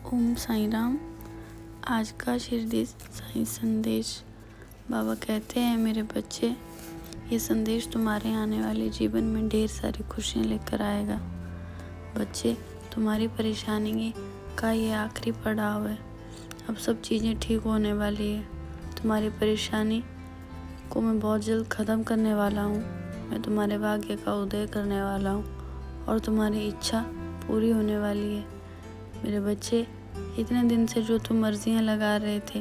ओम साईं राम। आज का शिरडी साईं संदेश। बाबा कहते हैं, मेरे बच्चे, ये संदेश तुम्हारे आने वाले जीवन में ढेर सारी खुशियाँ लेकर आएगा। बच्चे, तुम्हारी परेशानी का ये आखिरी पड़ाव है। अब सब चीज़ें ठीक होने वाली है। तुम्हारी परेशानी को मैं बहुत जल्द ख़त्म करने वाला हूँ। मैं तुम्हारे भाग्य का उदय करने वाला हूँ और तुम्हारी इच्छा पूरी होने वाली है। मेरे बच्चे, इतने दिन से जो तुम मर्जियाँ लगा रहे थे,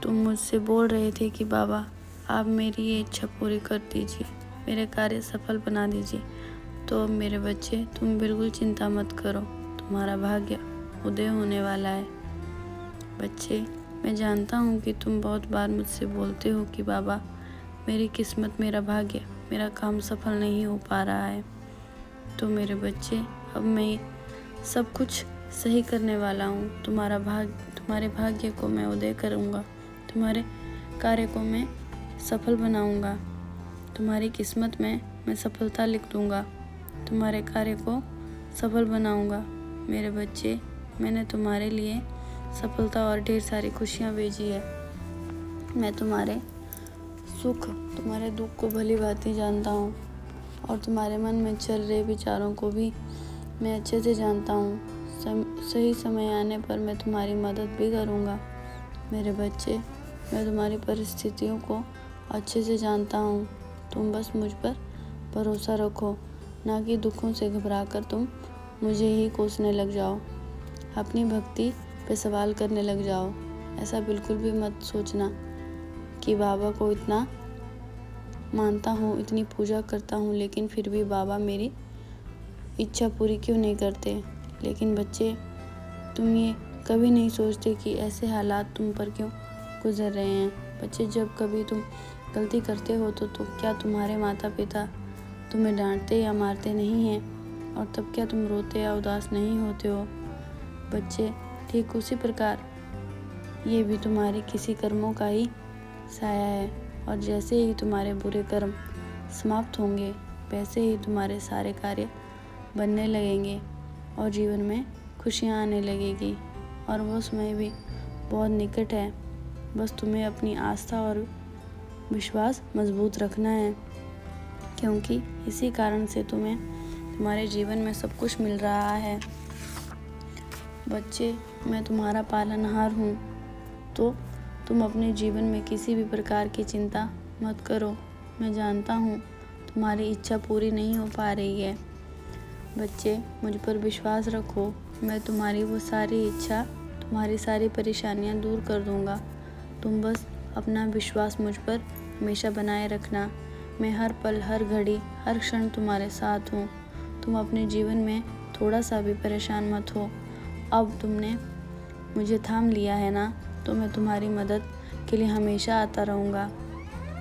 तुम मुझसे बोल रहे थे कि बाबा आप मेरी ये इच्छा पूरी कर दीजिए, मेरे कार्य सफल बना दीजिए। तो अब मेरे बच्चे, तुम बिल्कुल चिंता मत करो, तुम्हारा भाग्य उदय होने वाला है। बच्चे, मैं जानता हूँ कि तुम बहुत बार मुझसे बोलते हो कि बाबा मेरी किस्मत, मेरा भाग्य, मेरा काम सफल नहीं हो पा रहा है। तो मेरे बच्चे, अब मैं सब कुछ सही करने वाला हूँ। तुम्हारे भाग्य को मैं उदय करूँगा, तुम्हारे कार्य को मैं सफल बनाऊँगा, तुम्हारी किस्मत में मैं सफलता लिख दूँगा, तुम्हारे कार्य को सफल बनाऊँगा। मेरे बच्चे, मैंने तुम्हारे लिए सफलता और ढेर सारी खुशियाँ भेजी है। मैं तुम्हारे सुख, तुम्हारे दुख को भली भांति जानता हूँ और तुम्हारे मन में चल रहे विचारों को भी मैं अच्छे से जानता हूँ। सही समय आने पर मैं तुम्हारी मदद भी करूँगा। मेरे बच्चे, मैं तुम्हारी परिस्थितियों को अच्छे से जानता हूँ। तुम बस मुझ पर भरोसा रखो, ना कि दुखों से घबराकर तुम मुझे ही कोसने लग जाओ, अपनी भक्ति पे सवाल करने लग जाओ। ऐसा बिल्कुल भी मत सोचना कि बाबा को इतना मानता हूँ, इतनी पूजा करता हूँ, लेकिन फिर भी बाबा मेरी इच्छा पूरी क्यों नहीं करते। लेकिन बच्चे, तुम ये कभी नहीं सोचते कि ऐसे हालात तुम पर क्यों गुजर रहे हैं। बच्चे, जब कभी तुम गलती करते हो तो क्या तुम्हारे माता पिता तुम्हें डांटते या मारते नहीं हैं? और तब क्या तुम रोते या उदास नहीं होते हो? बच्चे, ठीक उसी प्रकार ये भी तुम्हारे किसी कर्मों का ही साया है और जैसे ही तुम्हारे बुरे कर्म समाप्त होंगे, वैसे ही तुम्हारे सारे कार्य बनने लगेंगे और जीवन में खुशियाँ आने लगेगी और वो समय भी बहुत निकट है। बस तुम्हें अपनी आस्था और विश्वास मजबूत रखना है, क्योंकि इसी कारण से तुम्हें तुम्हारे जीवन में सब कुछ मिल रहा है। बच्चे, मैं तुम्हारा पालनहार हूँ, तो तुम अपने जीवन में किसी भी प्रकार की चिंता मत करो। मैं जानता हूँ तुम्हारी इच्छा पूरी नहीं हो पा रही है। बच्चे, मुझ पर विश्वास रखो, मैं तुम्हारी वो सारी इच्छा, तुम्हारी सारी परेशानियाँ दूर कर दूँगा। तुम बस अपना विश्वास मुझ पर हमेशा बनाए रखना। मैं हर पल, हर घड़ी, हर क्षण तुम्हारे साथ हूँ। तुम अपने जीवन में थोड़ा सा भी परेशान मत हो। अब तुमने मुझे थाम लिया है ना, तो मैं तुम्हारी मदद के लिए हमेशा आता रहूँगा।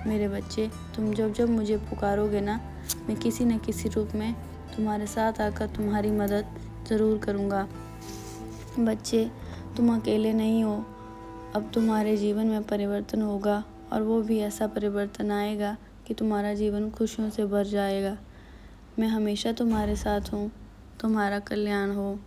मेरे बच्चे, तुम जब जब मुझे पुकारोगे ना, मैं किसी न किसी रूप में तुम्हारे साथ आकर तुम्हारी मदद ज़रूर करूँगा। बच्चे, तुम अकेले नहीं हो। अब तुम्हारे जीवन में परिवर्तन होगा और वो भी ऐसा परिवर्तन आएगा कि तुम्हारा जीवन खुशियों से भर जाएगा। मैं हमेशा तुम्हारे साथ हूँ। तुम्हारा कल्याण हो।